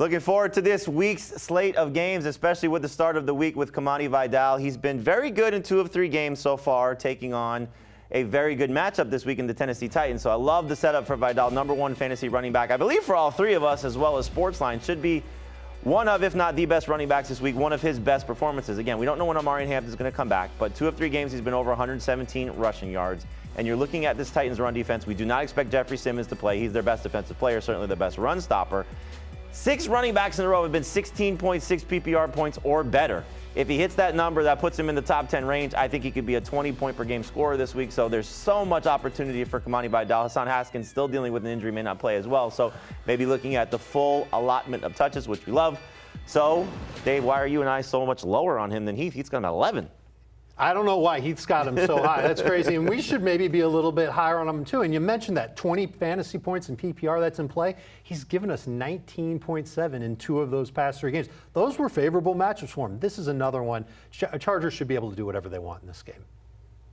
Looking forward to this week's slate of games, especially with the start of the week with Kamani Vidal. He's been very good in 2 of 3 games so far, taking on a very good matchup this week in the Tennessee Titans. So I love the setup for Vidal, #1 fantasy running back. I believe for all 3 of us, as well as Sportsline, should be one of, if not the best running backs this week, one of his best performances. Again, we don't know when Omarion Hampton's going to come back, but 2 of 3 games he's been over 117 rushing yards. And you're looking at this Titans run defense. We do not expect Jeffrey Simmons to play. He's their best defensive player, certainly the best run stopper. 6 running backs in a row have been 16.6 PPR points or better. If he hits that number, that puts him in the top 10 range. I think he could be a 20-point-per-game scorer this week. So there's so much opportunity for Kamani Vidal. Hassan Haskins still dealing with an injury, may not play as well. So maybe looking at the full allotment of touches, which we love. So, Dave, why are you and I so much lower on him than Heath? He's got an 11. I don't know why Heath's got him so high. That's crazy. And we should maybe be a little bit higher on him, too. And you mentioned that 20 fantasy points in PPR that's in play. He's given us 19.7 in 2 of those past 3 games. Those were favorable matchups for him. This is another one. Chargers should be able to do whatever they want in this game.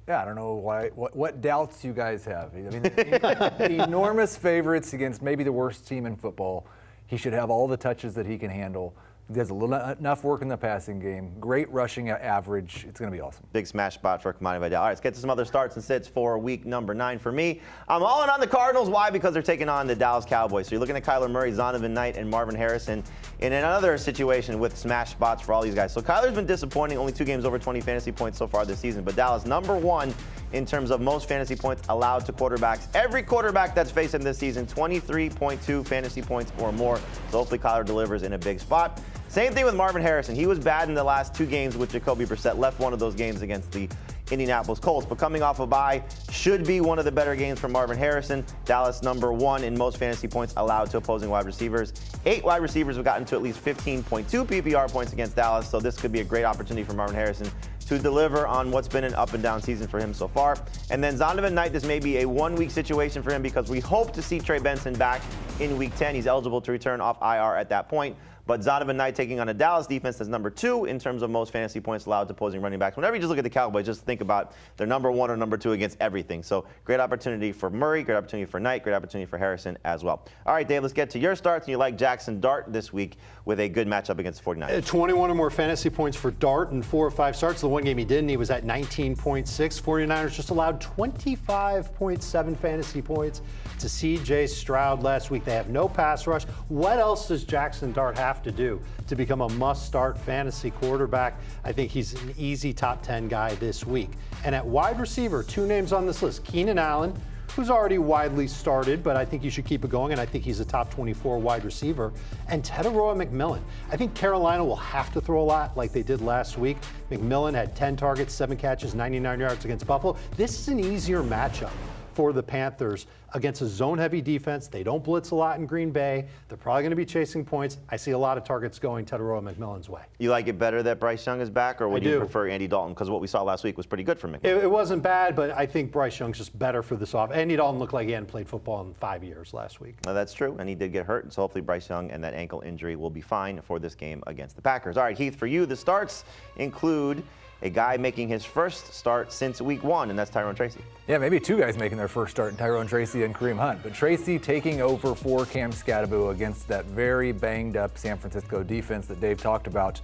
Yeah, I don't know what doubts you guys have. I mean, the enormous favorites against maybe the worst team in football. He should have all the touches that he can handle. He does enough work in the passing game. Great rushing average. It's going to be awesome. Big smash spot for Kamani Vidal. All right, let's get to some other starts and sits for week #9 for me. I'm all in on the Cardinals. Why? Because they're taking on the Dallas Cowboys. So you're looking at Kyler Murray, Zonovan Knight, and Marvin Harrison in another situation with smash spots for all these guys. So Kyler's been disappointing. Only 2 games over 20 fantasy points so far this season. But Dallas, #1 in terms of most fantasy points allowed to quarterbacks. Every quarterback that's faced him this season, 23.2 fantasy points or more. So hopefully Kyler delivers in a big spot. Same thing with Marvin Harrison. He was bad in the last 2 games with Jacoby Brissett. Left one of those games against the Indianapolis Colts. But coming off a bye, should be one of the better games for Marvin Harrison. Dallas #1 in most fantasy points allowed to opposing wide receivers. 8 wide receivers have gotten to at least 15.2 PPR points against Dallas. So this could be a great opportunity for Marvin Harrison to deliver on what's been an up-and-down season for him so far. And then Zonovan Knight, this may be a 1-week situation for him because we hope to see Trey Benson back in Week 10. He's eligible to return off IR at that point. But Zonovan Knight taking on a Dallas defense that's #2 in terms of most fantasy points allowed to opposing running backs. Whenever you just look at the Cowboys, just think about they're #1 or #2 against everything. So great opportunity for Murray, great opportunity for Knight, great opportunity for Harrison as well. All right, Dave, let's get to your starts. And you like Jackson Dart this week with a good matchup against the 49ers. 21 or more fantasy points for Dart in 4 or 5 starts. The one game he didn't, he was at 19.6. 49ers just allowed 25.7 fantasy points to C.J. Stroud last week. They have no pass rush. What else does Jackson Dart have to do to become a must-start fantasy quarterback? I think he's an easy top 10 guy this week. And at wide receiver, 2 names on this list. Keenan Allen, who's already widely started, but I think you should keep it going, and I think he's a top 24 wide receiver. And Teteroa McMillan. I think Carolina will have to throw a lot like they did last week. McMillan had 10 targets, 7 catches, 99 yards against Buffalo. This is an easier matchup for the Panthers against a zone-heavy defense. They don't blitz a lot in Green Bay. They're probably going to be chasing points. I see a lot of targets going Teteroa McMillan's way. You like it better that Bryce Young is back, or would you prefer Andy Dalton? Because what we saw last week was pretty good for McMillan. It wasn't bad, but I think Bryce Young's just better for this off. Andy Dalton looked like he hadn't played football in 5 years last week. Well, that's true, and he did get hurt. So hopefully Bryce Young and that ankle injury will be fine for this game against the Packers. All right, Heath, for you, the starts include a guy making his first start since week 1, and that's Tyrone Tracy. Yeah, maybe 2 guys making their first start, Tyrone Tracy and Kareem Hunt. But Tracy taking over for Cam Scatterbo against that very banged-up San Francisco defense that Dave talked about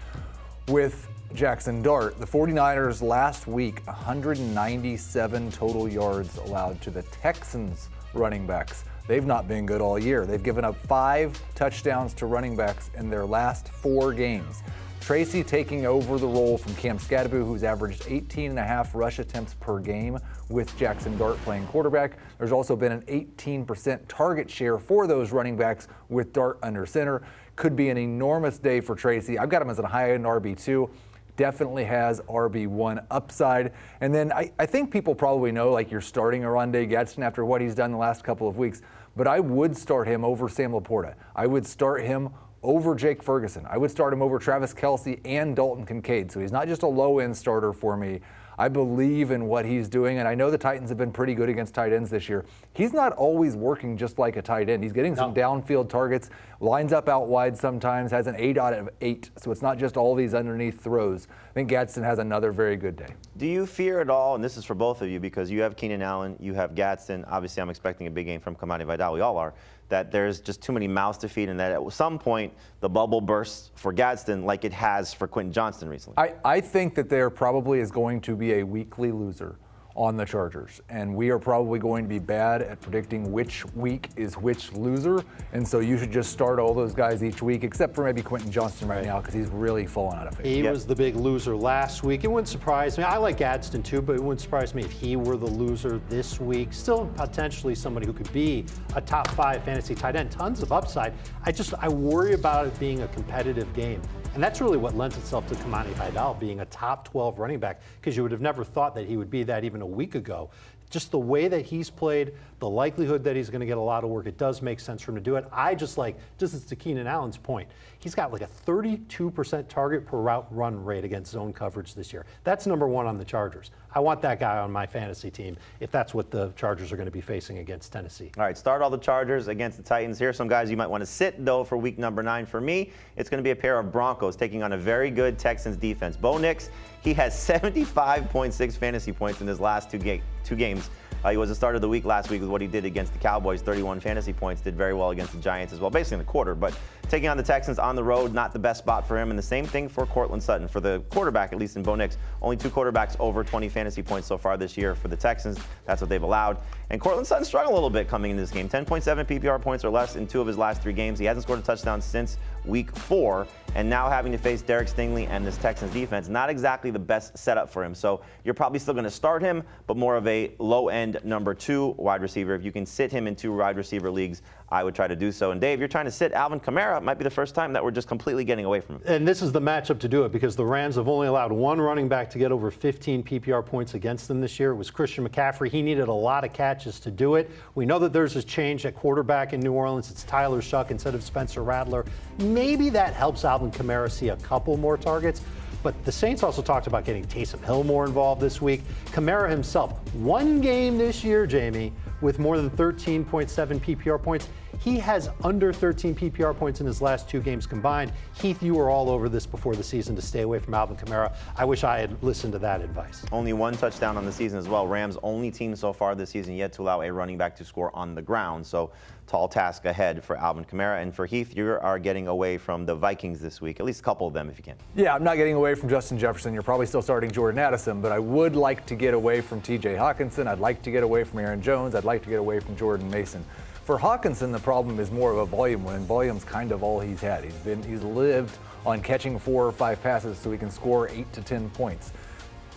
with Jackson Dart. The 49ers last week, 197 total yards allowed to the Texans running backs. They've not been good all year. They've given up 5 touchdowns to running backs in their last 4 games. Tracy taking over the role from Cam Scatterbo, who's averaged 18.5 rush attempts per game with Jackson Dart playing quarterback. There's also been an 18% target share for those running backs with Dart under center. Could be an enormous day for Tracy. I've got him as a high-end RB2. Definitely has RB1 upside. And then I think people probably know, like, you're starting Oronde Gadsden after what he's done the last couple of weeks, but I would start him over Sam Laporta. I would start him over Jake Ferguson. I would start him over Travis Kelce and Dalton Kincaid. So he's not just a low-end starter for me. I believe in what he's doing, and I know the Titans have been pretty good against tight ends this year. He's not always working just like a tight end. He's getting some downfield targets, lines up out wide sometimes, has an 8 out of 8, so it's not just all these underneath throws. think Gadsden has another very good day. Do you fear at all, and this is for both of you, because you have Keenan Allen, you have Gadsden, obviously I'm expecting a big game from Kamani Vidal, we all are, that there's just too many mouths to feed and that at some point the bubble bursts for Gadsden like it has for Quentin Johnston recently? I think that there probably is going to be a weekly loser on the Chargers, and we are probably going to be bad at predicting which week is which loser, and so you should just start all those guys each week, except for maybe Quentin Johnston right now, because he's really fallen out of favor. He was the big loser last week. It wouldn't surprise me. I like Gadsden too, but it wouldn't surprise me if he were the loser this week. Still potentially somebody who could be a top 5 fantasy tight end. Tons of upside. I worry about it being a competitive game. And that's really what lends itself to Kamani Vidal being a top 12 running back, because you would have never thought that he would be that even a week ago. Just the way that he's played, the likelihood that he's going to get a lot of work, it does make sense for him to do it. Just as to Keenan Allen's point, he's got like a 32% target per route run rate against zone coverage this year. That's number 1 on the Chargers. I want that guy on my fantasy team if that's what the Chargers are going to be facing against Tennessee. All right, start all the Chargers against the Titans. Here are some guys you might want to sit, though, for week number 9. For me, it's going to be a pair of Broncos taking on a very good Texans defense. Bo Nix, he has 75.6 fantasy points in his last two games. He was the start of the week last week with what he did against the Cowboys, 31 fantasy points, did very well against the Giants as well, basically in the quarter. But taking on the Texans on the road, not the best spot for him. And the same thing for Courtland Sutton. For the quarterback, at least in Bo Nix, only 2 quarterbacks over 20 fantasy points so far this year for the Texans. That's what they've allowed. And Courtland Sutton struggled a little bit coming into this game. 10.7 PPR points or less in 2 of his last 3 games. He hasn't scored a touchdown since week 4. And now having to face Derek Stingley and this Texans defense, not exactly the best setup for him. So you're probably still going to start him, but more of a low-end number 2 wide receiver. If you can sit him in 2 wide receiver leagues, I would try to do so. And Dave, you're trying to sit Alvin Kamara. It might be the first time that we're just completely getting away from him. And this is the matchup to do it, because the Rams have only allowed 1 running back to get over 15 PPR points against them this year. It was Christian McCaffrey. He needed a lot of catches to do it. We know that there's a change at quarterback in New Orleans. It's Tyler Shuck instead of Spencer Rattler. Maybe that helps Alvin Kamara see a couple more targets. But the Saints also talked about getting Taysom Hill more involved this week. Kamara himself, 1 game this year, Jamey, with more than 13.7 PPR points. He has under 13 PPR points in his last 2 games combined. Heath, you were all over this before the season to stay away from Alvin Kamara. I wish I had listened to that advice. Only 1 touchdown on the season as well. Rams only team so far this season yet to allow a running back to score on the ground. So tall task ahead for Alvin Kamara. And for Heath, you are getting away from the Vikings this week, at least a couple of them if you can. Yeah, I'm not getting away from Justin Jefferson. You're probably still starting Jordan Addison, but I would like to get away from TJ Hawkinson. I'd like to get away from Aaron Jones. I'd like to get away from Jordan Mason. For Hawkinson, the problem is more of a volume win. Volume's kind of all he's had. He's lived on catching 4 or 5 passes so he can score 8 to 10 points.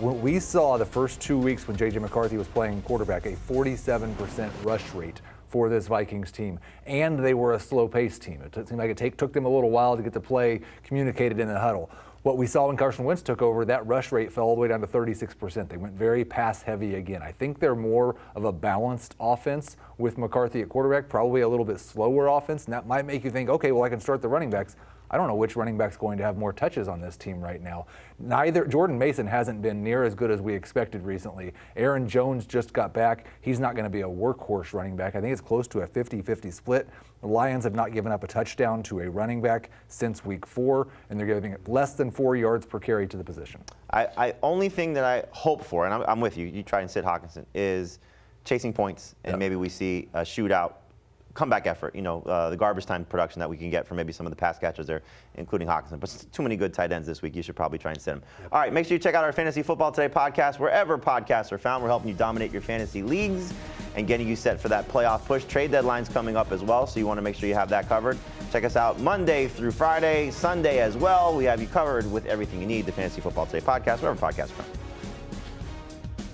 When we saw the first 2 weeks when J.J. McCarthy was playing quarterback, a 47% rush rate for this Vikings team, and they were a slow-paced team. It seemed like it took them a little while to get the play communicated in the huddle. What we saw when Carson Wentz took over, that rush rate fell all the way down to 36%. They went very pass-heavy again. I think they're more of a balanced offense with McCarthy at quarterback, probably a little bit slower offense, and that might make you think, okay, well, I can start the running backs. I don't know which running back's going to have more touches on this team right now. Jordan Mason hasn't been near as good as we expected recently. Aaron Jones just got back. He's not going to be a workhorse running back. I think it's close to a 50-50 split. The Lions have not given up a touchdown to a running back since week 4, and they're giving it less than 4 yards per carry to the position. Only thing that I hope for, and I'm with you, you try and sit Hawkinson, is chasing points, and maybe we see a shootout comeback effort, the garbage time production that we can get from maybe some of the pass catchers there, including Hawkinson. But too many good tight ends this week. You should probably try and sit them. Yep. All right, make sure you check out our Fantasy Football Today podcast wherever podcasts are found. We're helping you dominate your fantasy leagues and getting you set for that playoff push. Trade deadline's coming up as well, so you want to make sure you have that covered. Check us out Monday through Friday, Sunday as well. We have you covered with everything you need. The Fantasy Football Today podcast, wherever podcasts are found.